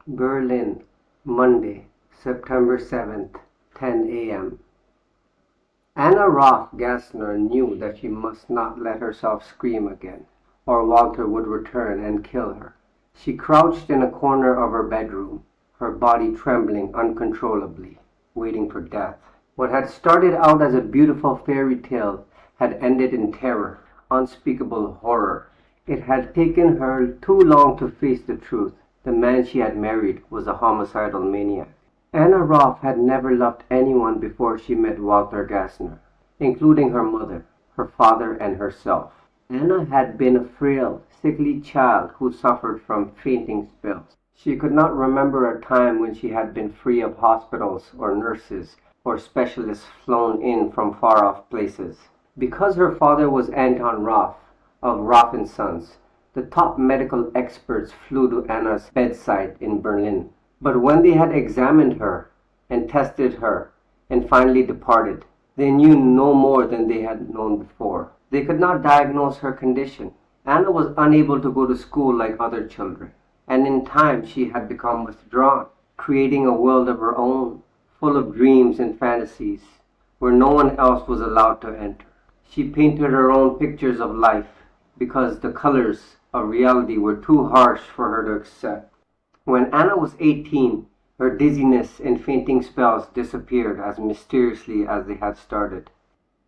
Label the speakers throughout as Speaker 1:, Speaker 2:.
Speaker 1: Berlin, Monday, September 7th, 10 a.m. Anna Roffe Gassner knew that she must not let herself scream again, or Walther would return and kill her. She crouched in a corner of her bedroom, her body trembling uncontrollably, waiting for death. What had started out as a beautiful fairy tale had ended in terror, unspeakable horror. It had taken her too long to face the truth. The man she had married was a homicidal maniac. Anna Roffe had never loved anyone before she met Walther Gassner, including her mother, her father, and herself. Anna had been a frail, sickly child who suffered from fainting spells. She could not remember a time when she had been free of hospitals or nurses or specialists flown in from far-off places. Because her father was Anton Roffe of Roffe & Sons, the top medical experts flew to Anna's bedside in Berlin. But when they had examined her and tested her and finally departed, they knew no more than they had known before. They could not diagnose her condition. Anna was unable to go to school like other children, and in time she had become withdrawn, creating a world of her own, full of dreams and fantasies, where no one else was allowed to enter. She painted her own pictures of life because the colors of reality were too harsh for her to accept. When Anna was 18, her dizziness and fainting spells disappeared as mysteriously as they had started.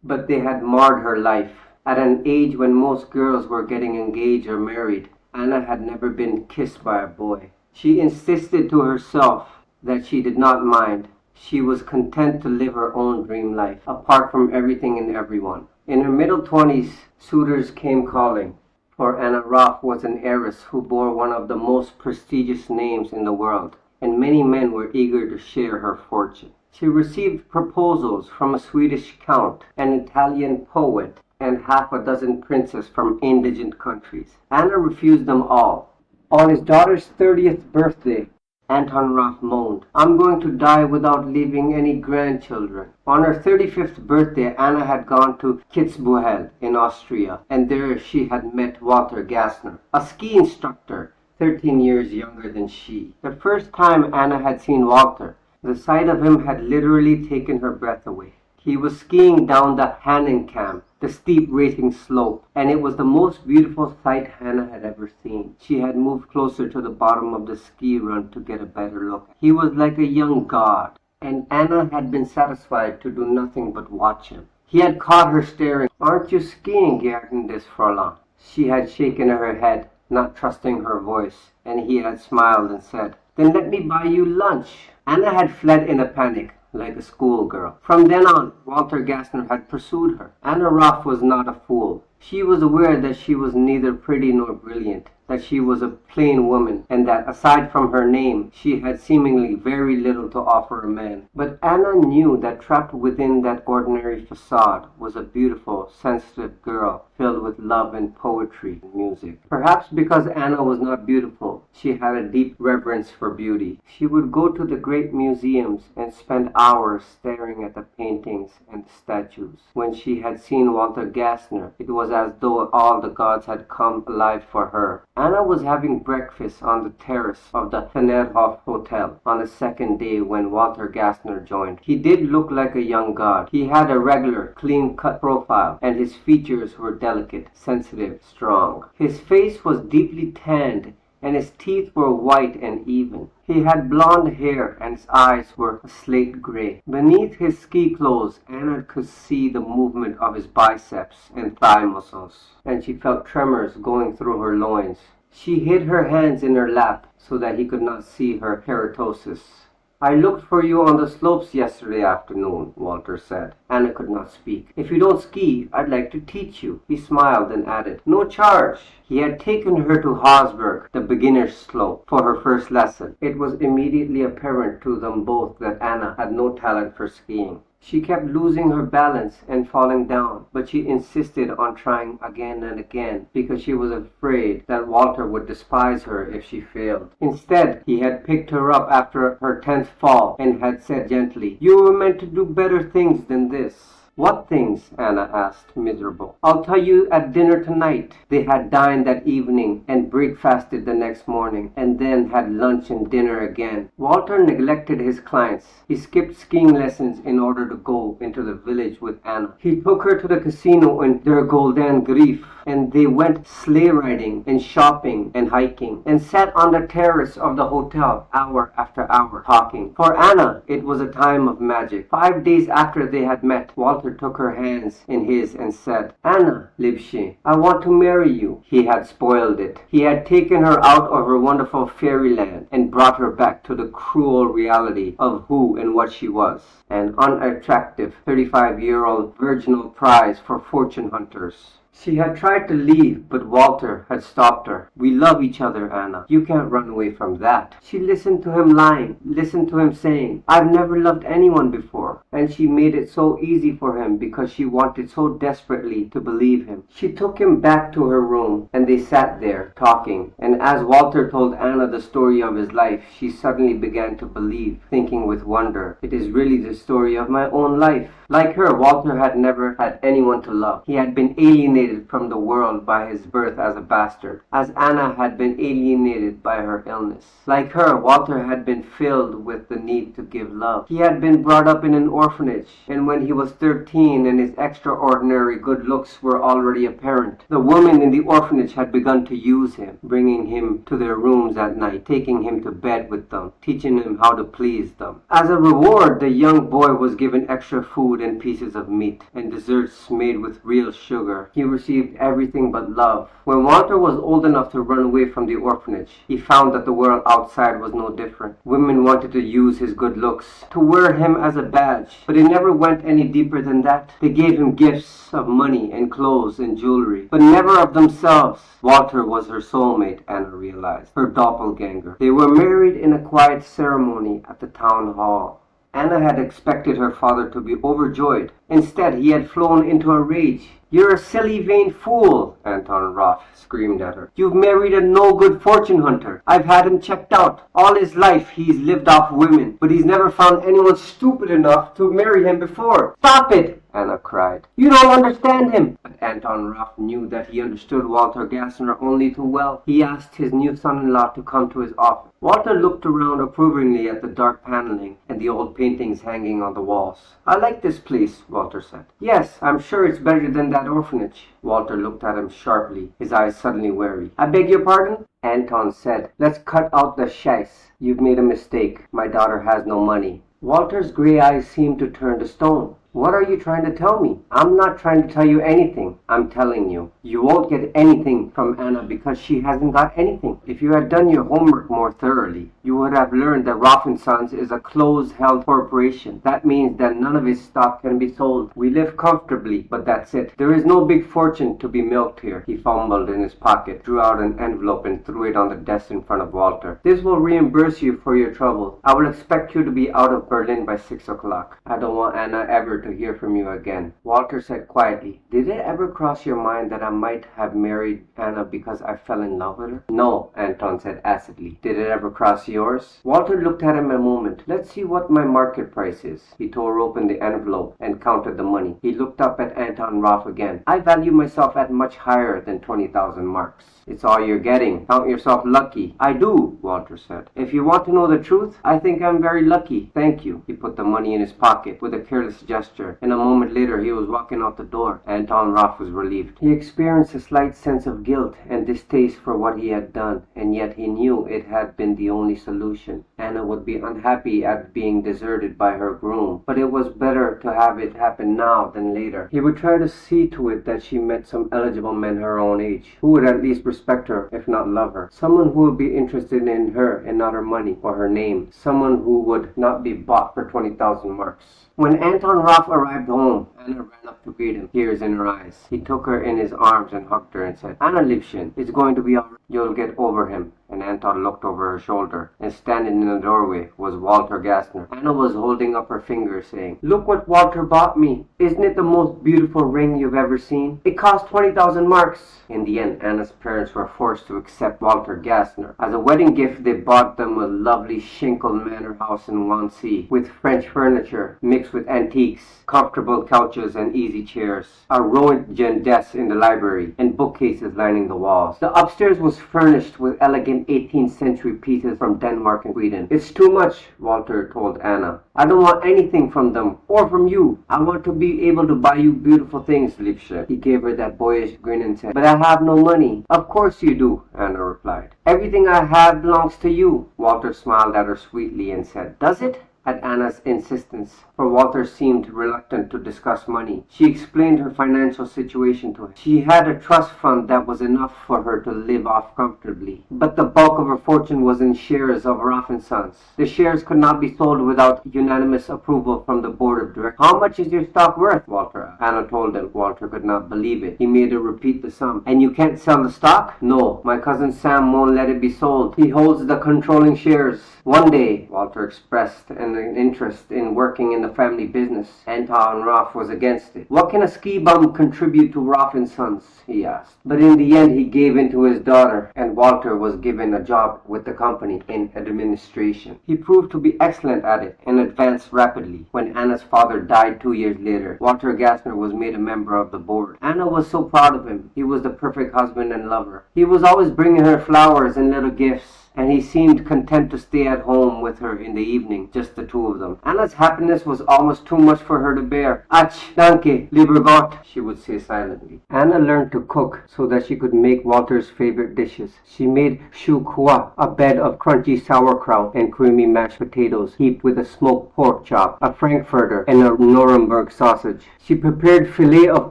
Speaker 1: But they had marred her life. At an age when most girls were getting engaged or married, Anna had never been kissed by a boy. She insisted to herself that she did not mind. She was content to live her own dream life, apart from everything and everyone. In her middle 20s, suitors came calling. For Anna Roffe was an heiress who bore one of the most prestigious names in the world, and many men were eager to share her fortune. She received proposals from a Swedish count, an Italian poet, and half a dozen princes from indigent countries. Anna refused them all. On his daughter's 30th birthday, Anton Roffe moaned, "I'm going to die without leaving any grandchildren." On her 35th birthday, Anna had gone to Kitzbühel in Austria, and there she had met Walther Gassner, a ski instructor 13 years younger than she. The first time Anna had seen Walther, the sight of him had literally taken her breath away. He was skiing down the Hahnenkamm, the steep racing slope, and it was the most beautiful sight Hannah had ever seen. She had moved closer to the bottom of the ski run to get a better look. He was like a young god, and Anna had been satisfied to do nothing but watch him. He had caught her staring. "Aren't you skiing, Agnes Fräulein?" She had shaken her head, not trusting her voice, and he had smiled and said, "Then let me buy you lunch." Anna had fled in a panic, like a schoolgirl. From then on, Walther Gassner had pursued her. Anna Roffe was not a fool. She was aware that she was neither pretty nor brilliant, that she was a plain woman, and that, aside from her name, she had seemingly very little to offer a man. But Anna knew that trapped within that ordinary facade was a beautiful, sensitive girl filled with love and poetry and music. Perhaps because Anna was not beautiful, she had a deep reverence for beauty. She would go to the great museums and spend hours staring at the paintings and the statues. When she had seen Walther Gassner, it was as though all the gods had come alive for her. Anna was having breakfast on the terrace of the Fenerhof Hotel on the second day when Walther Gassner joined. He did look like a young god. He had a regular, clean-cut profile, and his features were delicate, sensitive, strong. His face was deeply tanned, and his teeth were white and even. He had blonde hair, and his eyes were a slate gray. Beneath his ski clothes, Anna could see the movement of his biceps and thigh muscles, and she felt tremors going through her loins. She hid her hands in her lap so that he could not see her keratosis. "I looked for you on the slopes yesterday afternoon," Walther said. Anna could not speak. "If you don't ski, I'd like to teach you." He smiled and added, "No charge." He had taken her to Hausberg, the beginner's slope, for her first lesson. It was immediately apparent to them both that Anna had no talent for skiing. She kept losing her balance and falling down, but she insisted on trying again and again because she was afraid that Walther would despise her if she failed. Instead, he had picked her up after her 10th fall and had said gently, "You were meant to do better things than this." What things? Anna asked, miserable. I'll tell you at dinner tonight. They had dined that evening and breakfasted the next morning, and then had lunch and dinner again. Walter neglected his clients. He skipped skiing lessons in order to go into the village with Anna. He took her to the casino in their Golden Grief, and they went sleigh riding and shopping and hiking, and sat on the terrace of the hotel hour after hour talking. For Anna, it was a time of magic. 5 days after they had met, Walter took her hands in his and said, Anna, Liebchen, I want to marry you. He had spoiled it. He had taken her out of her wonderful fairyland and brought her back to the cruel reality of who and what she was. An unattractive 35-year-old virginal prize for fortune hunters. She had tried to leave, but Walter had stopped her. We love each other, Anna. You can't run away from that. She listened to him lying, listened to him saying, I've never loved anyone before. And she made it so easy for him because she wanted so desperately to believe him. She took him back to her room, and they sat there, talking. And as Walter told Anna the story of his life, she suddenly began to believe, thinking with wonder, it is really the story of my own life. Like her, Walter had never had anyone to love. He had been alienated from the world by his birth as a bastard, as Anna had been alienated by her illness. Like her, Walter had been filled with the need to give love. He had been brought up in an orphanage, and when he was 13 and his extraordinary good looks were already apparent, the women in the orphanage had begun to use him, bringing him to their rooms at night, taking him to bed with them, teaching him how to please them. As a reward, the young boy was given extra food and pieces of meat, and desserts made with real sugar. He received everything but love. When Walter was old enough to run away from the orphanage, he found that the world outside was no different. Women wanted to use his good looks, to wear him as a badge, but it never went any deeper than that. They gave him gifts of money and clothes and jewelry, but never of themselves. Walter was her soulmate, Anna realized, her doppelganger. They were married in a quiet ceremony at the town hall. Anna had expected her father to be overjoyed. Instead, he had flown into a rage. You're a silly, vain fool, Anton Roffe screamed at her. You've married a no-good fortune hunter. I've had him checked out. All his life he's lived off women, but he's never found anyone stupid enough to marry him before. Stop it, Anna cried. You don't understand him. But Anton Roffe knew that he understood Walther Gassner only too well. He asked his new son-in-law to come to his office. Walter looked around approvingly at the dark paneling and the old paintings hanging on the walls. I like this place, Walter said. Yes, I'm sure it's better than that orphanage. Walter looked at him sharply, his eyes suddenly wary. I beg your pardon? Anton said, let's cut out the scheiss. You've made a mistake. My daughter has no money. Walter's gray eyes seemed to turn to stone. What are you trying to tell me? I'm not trying to tell you anything. I'm telling you. You won't get anything from Anna because she hasn't got anything. If you had done your homework more thoroughly, you would have learned that Roffe & Sons is a closed-held corporation. That means that none of his stock can be sold. We live comfortably, but that's it. There is no big fortune to be milked here. He fumbled in his pocket, drew out an envelope, and threw it on the desk in front of Walter. This will reimburse you for your trouble. I will expect you to be out of Berlin by 6 o'clock. I don't want Anna ever to hear from you again. Walter said quietly, did it ever cross your mind that I might have married Anna because I fell in love with her? No, Anton said acidly. Did it ever cross yours? Walter looked at him a moment. Let's see what my market price is. He tore open the envelope and counted the money. He looked up at Anton Roffe again. I value myself at much higher than 20,000 marks. It's all you're getting. Count yourself lucky. I do, Walter said. If you want to know the truth, I think I'm very lucky. Thank you. He put the money in his pocket with a careless gesture, and a moment later he was walking out the door. Anton Roffe was relieved. He experienced a slight sense of guilt and distaste for what he had done, and yet he knew it had been the only solution. Anna would be unhappy at being deserted by her groom, but it was better to have it happen now than later. He would try to see to it that she met some eligible men her own age, who would at least respect her, if not love her. Someone who would be interested in her and not her money or her name. Someone who would not be bought for 20,000 marks. When Anton Roffe arrived home, Anna ran up to greet him, tears in her eyes. He took her in his arms and hugged her and said, Anna Liebchen, it's going to be all right. You'll get over him. and Anton looked over her shoulder, and standing in the doorway was Walther Gassner. Anna was holding up her finger, saying, "Look what Walther bought me. Isn't it the most beautiful ring you've ever seen? It cost 20,000 marks." In the end, Anna's parents were forced to accept Walther Gassner. As a wedding gift, they bought them a lovely Schinkel manor house in Wannsee, with French furniture mixed with antiques, comfortable couches and easy chairs, a Roentgen desk in the library, and bookcases lining the walls. The upstairs was furnished with elegant 18th century pieces from Denmark and Sweden. "It's too much," Walther told Anna. "I don't want anything from them, or from you. I want to be able to buy you beautiful things, Liebchen." He gave her that boyish grin and said, "But I have no money." "Of course you do," Anna replied. "Everything I have belongs to you." Walther smiled at her sweetly and said, "Does it?" At Anna's insistence, for Walther seemed reluctant to discuss money. She explained her financial situation to him. She had a trust fund that was enough for her to live off comfortably, but the bulk of her fortune was in shares of Roffe & Sons. The shares could not be sold without unanimous approval from the board of directors. "How much is your stock worth?" Walther asked. Anna told him. Walther could not believe it. He made her repeat the sum. "And you can't sell the stock?" "No, my cousin Sam won't let it be sold. He holds the controlling shares." One day, Walther expressed an interest in working in the family business. Anton Roffe was against it. "What can a ski bum contribute to Roffe & Sons?" he asked. But in the end, he gave in to his daughter, and Walther was given a job with the company in administration. He proved to be excellent at it and advanced rapidly. When Anna's father died 2 years later, Walther Gassner was made a member of the board. Anna was so proud of him. He was the perfect husband and lover. He was always bringing her flowers and little gifts, and he seemed content to stay at home with her in the evening, just the two of them. Anna's happiness was almost too much for her to bear. "Ach, danke, lieber Gott," she would say silently. Anna learned to cook so that she could make Walter's favorite dishes. She made choux croix, a bed of crunchy sauerkraut and creamy mashed potatoes, heaped with a smoked pork chop, a frankfurter, and a Nuremberg sausage. She prepared filet of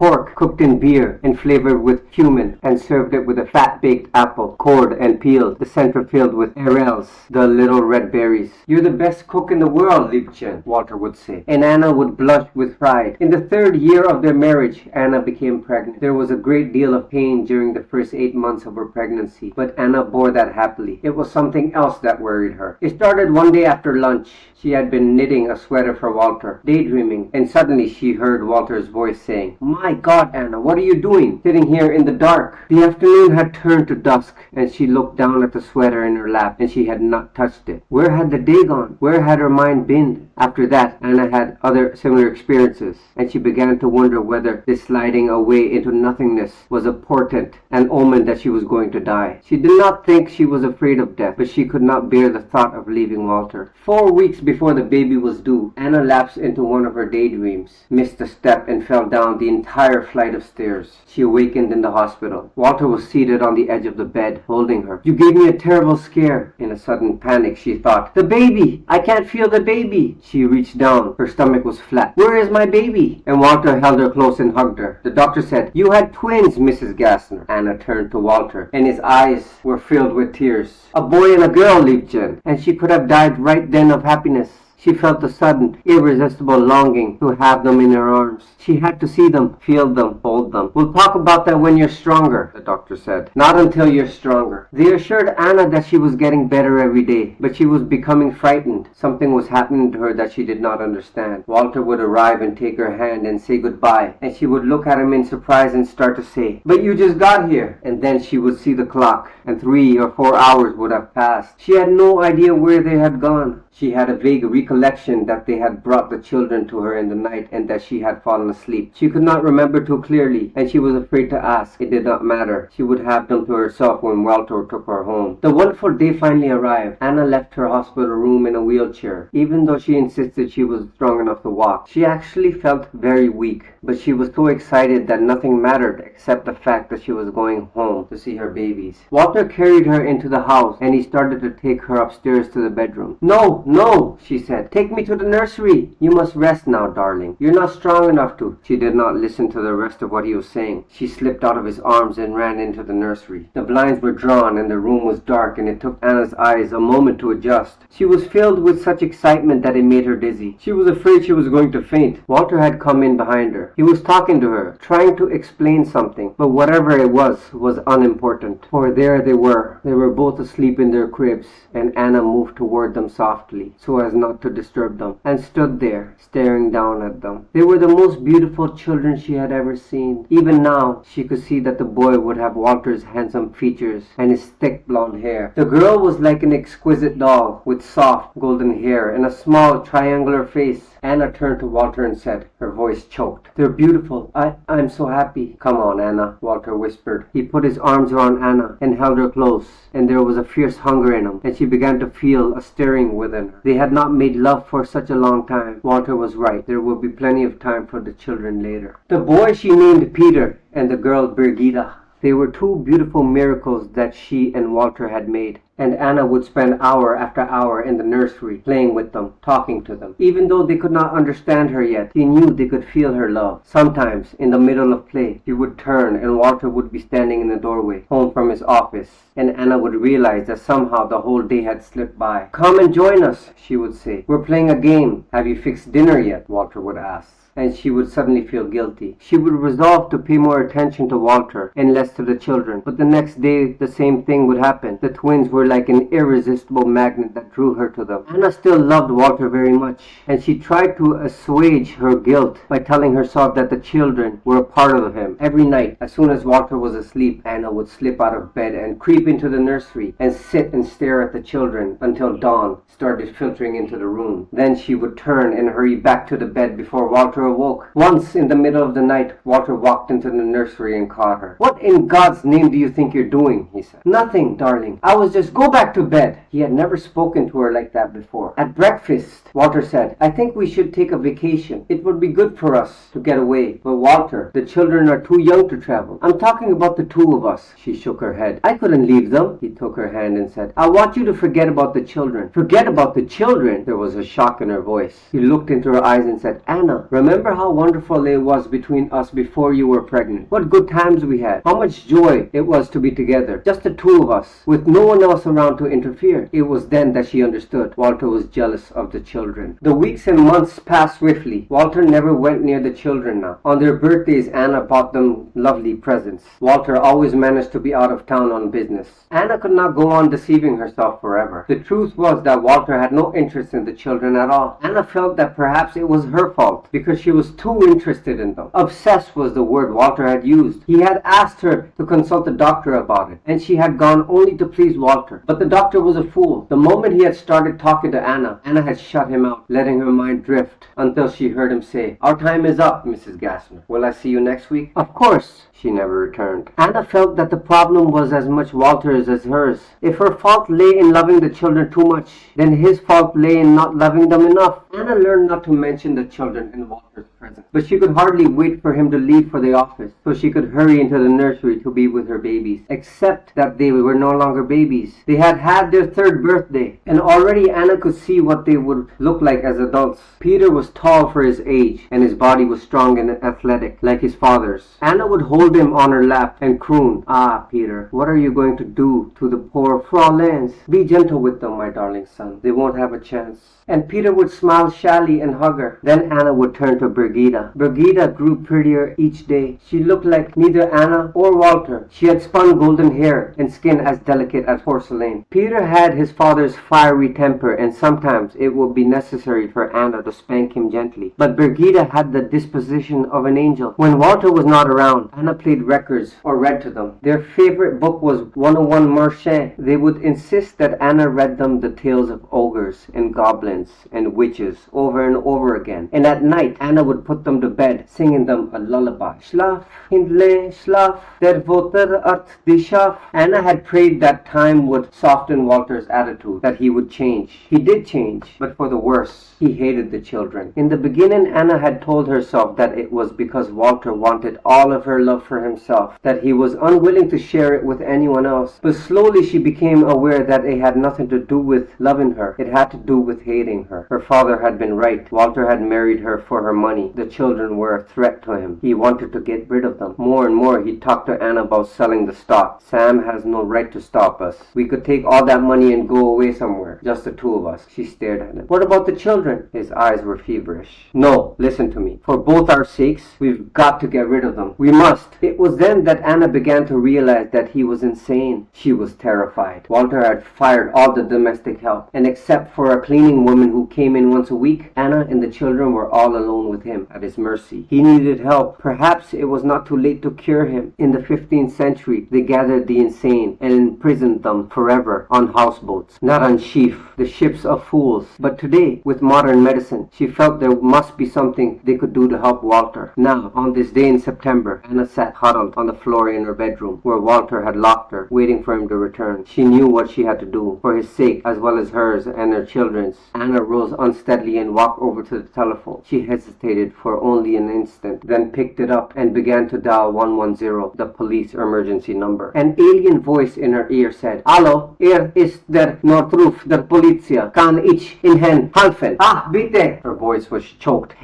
Speaker 1: pork cooked in beer and flavored with cumin, and served it with a fat-baked apple, cored and peeled, the center filled with heiress, the little red berries. "You're the best cook in the world, Liebchen," Walther would say, and Anna would blush with pride. In the 3rd year of their marriage, Anna became pregnant. There was a great deal of pain during the first 8 months of her pregnancy, but Anna bore that happily. It was something else that worried her. It started one day after lunch. She had been knitting a sweater for Walther, daydreaming, and suddenly she heard Walter's voice saying, "My God, Anna, what are you doing, sitting here in the dark?" The afternoon had turned to dusk, and she looked down at the sweater in her lap, and she had not touched it. Where had the day gone? Where had her mind been? After that, Anna had other similar experiences, and she began to wonder whether this sliding away into nothingness was a portent, an omen that she was going to die. She did not think she was afraid of death, but she could not bear the thought of leaving Walther. 4 weeks before the baby was due, Anna lapsed into one of her daydreams, missed a step, and fell down the entire flight of stairs. She awakened in the hospital. Walther was seated on the edge of the bed, holding her. "You gave me a terrible scare." In a sudden panic, she thought, "The baby! I can't feel the baby!" She reached down. Her stomach was flat. "Where is my baby?" And Walther held her close and hugged her. The doctor said, "You had twins, Mrs. Gassner." Anna turned to Walther, and his eyes were filled with tears. "A boy and a girl, Liebchen." And she could have died right then of happiness. She felt a sudden, irresistible longing to have them in her arms. She had to see them, feel them, hold them. "We'll talk about that when you're stronger," the doctor said. "Not until you're stronger." They assured Anna that she was getting better every day, but she was becoming frightened. Something was happening to her that she did not understand. Walther would arrive and take her hand and say goodbye, and she would look at him in surprise and start to say, "But you just got here." And then she would see the clock, and 3 or 4 hours would have passed. She had no idea where they had gone. She had a vague recollection that they had brought the children to her in the night and that she had fallen asleep. She could not remember too clearly, and she was afraid to ask. It did not matter. She would have them to herself when Walther took her home. The wonderful day finally arrived. Anna left her hospital room in a wheelchair, even though she insisted she was strong enough to walk. She actually felt very weak, but she was so excited that nothing mattered except the fact that she was going home to see her babies. Walther carried her into the house, and he started to take her upstairs to the bedroom. "No, No, no, she said. Take me to the nursery. You must rest now, darling. You're not strong enough to. She did not listen to the rest of what he was saying. She slipped out of his arms and ran into the nursery. The blinds were drawn and the room was dark, and it took Anna's eyes a moment to adjust. She was filled with such excitement that it made her dizzy. She was afraid she was going to faint. Walter had come in behind her. He was talking to her, trying to explain something, but whatever it was unimportant. For there they were. They were both asleep in their cribs, and Anna moved toward them softly, so as not to disturb them, and stood there, staring down at them. They were the most beautiful children she had ever seen. Even now, she could see that the boy would have Walter's handsome features and his thick blonde hair. The girl was like an exquisite doll, with soft, golden hair and a small, triangular face. Anna turned to Walter and said, her voice choked, "They're beautiful. I'm so happy." "Come on, Anna," Walter whispered. He put his arms around Anna and held her close, and there was a fierce hunger in him, and she began to feel a stirring within her. They had not made love for such a long time. Walter was right. There would be plenty of time for the children later. The boy she named Peter, and the girl Brigida. They were two beautiful miracles that she and Walter had made, and Anna would spend hour after hour in the nursery, playing with them, talking to them. Even though they could not understand her yet, he knew they could feel her love. Sometimes, in the middle of play, she would turn and Walter would be standing in the doorway, home from his office, and Anna would realize that somehow the whole day had slipped by. "Come and join us," she would say. "We're playing a game." "Have you fixed dinner yet?" Walter would ask. And she would suddenly feel guilty. She would resolve to pay more attention to Walter and less to the children. But the next day, the same thing would happen. The twins were like an irresistible magnet that drew her to them. Anna still loved Walter very much, and she tried to assuage her guilt by telling herself that the children were a part of him. Every night, as soon as Walter was asleep, Anna would slip out of bed and creep into the nursery and sit and stare at the children until dawn started filtering into the room. Then she would turn and hurry back to the bed before Walter awoke. Once, in the middle of the night, Walter walked into the nursery and caught her. "What in God's name do you think you're doing?" he said. "Nothing, darling. I was just go back to bed." He had never spoken to her like that before. At breakfast, Walter said, "I think we should take a vacation. It would be good for us to get away." "But Walter, the children are too young to travel." "I'm talking about the two of us." She shook her head. "I couldn't leave them." He took her hand and said, "I want you to forget about the children." "Forget about the children?" There was a shock in her voice. He looked into her eyes and said, "Anna, remember how wonderful it was between us before you were pregnant? What good times we had. How much joy it was to be together. Just the two of us, with no one else around to interfere." It was then that she understood. Walter was jealous of the children. The weeks and months passed swiftly. Walter never went near the children now. On their birthdays, Anna bought them lovely presents. Walter always managed to be out of town on business. Anna could not go on deceiving herself forever. The truth was that Walter had no interest in the children at all. Anna felt that perhaps it was her fault, because she was too interested in them. Obsessed was the word Walter had used. He had asked her to consult a doctor about it, and she had gone only to please Walter. But the doctor was a fool. The moment he had started talking to Anna, Anna had shut him out, letting her mind drift until she heard him say, "Our time is up, Mrs. Gassner. Will I see you next week?" "Of course." She never returned. Anna felt that the problem was as much Walter's as hers. If her fault lay in loving the children too much, then his fault lay in not loving them enough. Anna learned not to mention the children in Walter's presence, but she could hardly wait for him to leave for the office so she could hurry into the nursery to be with her babies. Except that they were no longer babies. They had had their third birthday, and already Anna could see what they would look like as adults. Peter was tall for his age, and his body was strong and athletic, like his father's. Anna would hold him on her lap and croon, "Ah, Peter, what are you going to do to the poor Fräuleins? Be gentle with them, my darling son. They won't have a chance." And Peter would smile shyly and hug her. Then Anna would turn to Brigida. Brigida grew prettier each day. She looked like neither Anna or Walter. She had spun golden hair and skin as delicate as porcelain. Peter had his father's fiery temper, and sometimes it would be necessary for Anna to spank him gently. But Brigida had the disposition of an angel. When Walter was not around, Anna played records or read to them. Their favorite book was 101 Marchand. They would insist that Anna read them the tales of ogres and goblins and witches messages over and over again. And at night, Anna would put them to bed, singing them a lullaby. Schlaf, Hindle, schlaf, der Walther art die Schaf. Anna had prayed that time would soften Walter's attitude, that he would change. He did change, but for the worse. He hated the children. In the beginning, Anna had told herself that it was because Walter wanted all of her love for himself, that he was unwilling to share it with anyone else. But slowly she became aware that it had nothing to do with loving her. It had to do with hating her. Her father had been right. Walter had married her for her money. The children were a threat to him. He wanted to get rid of them. More and more he talked to Anna about selling the stock. Sam has no right to stop us. We could take all that money and go away somewhere. Just the two of us. She stared at him. What about the children? His eyes were feverish. No, listen to me. For both our sakes, we've got to get rid of them. We must. It was then that Anna began to realize that he was insane. She was terrified. Walter had fired all the domestic help, and except for a cleaning woman who came in once a week, Anna and the children were all alone with him at his mercy. He needed help. Perhaps it was not too late to cure him. In the 15th century, they gathered the insane and imprisoned them forever on houseboats, not on the ships of fools. But today, with modern medicine, she felt there must be something they could do to help Walter. Now, on this day in September, Anna sat huddled on the floor in her bedroom, where Walter had locked her, waiting for him to return. She knew what she had to do, for his sake as well as hers and her children's. Anna rose unsteadily and walked over to the telephone. She hesitated for only an instant, then picked it up and began to dial 110, the police emergency number. An alien voice in her ear said, "Hallo, ist der Notruf der Polizei. Kann ich Ihnen helfen? Ah, bitte!" Her voice was choked.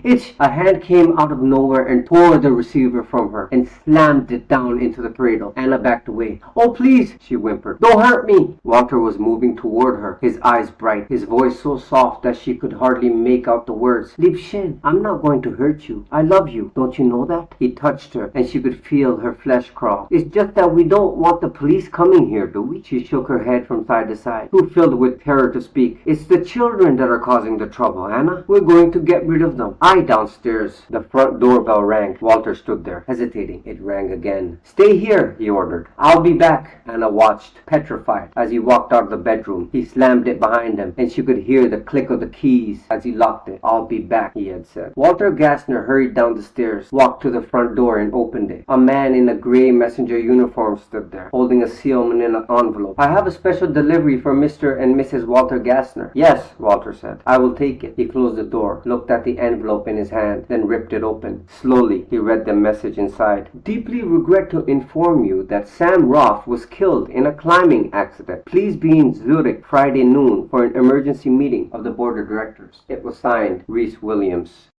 Speaker 1: A hand came out of nowhere and tore the receiver from her and slammed it down into the cradle. Anna backed away. "Oh, please," she whimpered. "Don't hurt me." Walter was moving toward her, his eyes bright, his voice so soft that she could hardly make out the words. "Liebchen, I'm not going to hurt you. I love you. Don't you know that?" He touched her, and she could feel her flesh crawl. "It's just that we don't want the police coming here, do we?" She shook her head from side to side, too filled with terror to speak. "It's the children that are causing the trouble, Anna. We're going to get rid of them." Downstairs. The front doorbell rang. Walter stood there, hesitating. It rang again. "Stay here," he ordered. "I'll be back." Anna watched, petrified, as he walked out of the bedroom. He slammed it behind him, and she could hear the click of the keys as he locked it. "I'll be back," he had said. Walther Gassner hurried down the stairs, walked to the front door, and opened it. A man in a gray messenger uniform stood there, holding a seal in an envelope. "I have a special delivery for Mr. and Mrs. Walther Gassner." "Yes," Walter said. "I will take it." He closed the door, looked at the envelope in his hand, then ripped it open. Slowly, he read the message inside. "Deeply regret to inform you that Sam Roffe was killed in a climbing accident. Please be in Zurich Friday noon for an emergency meeting of the board of directors." It was signed Reese Williams.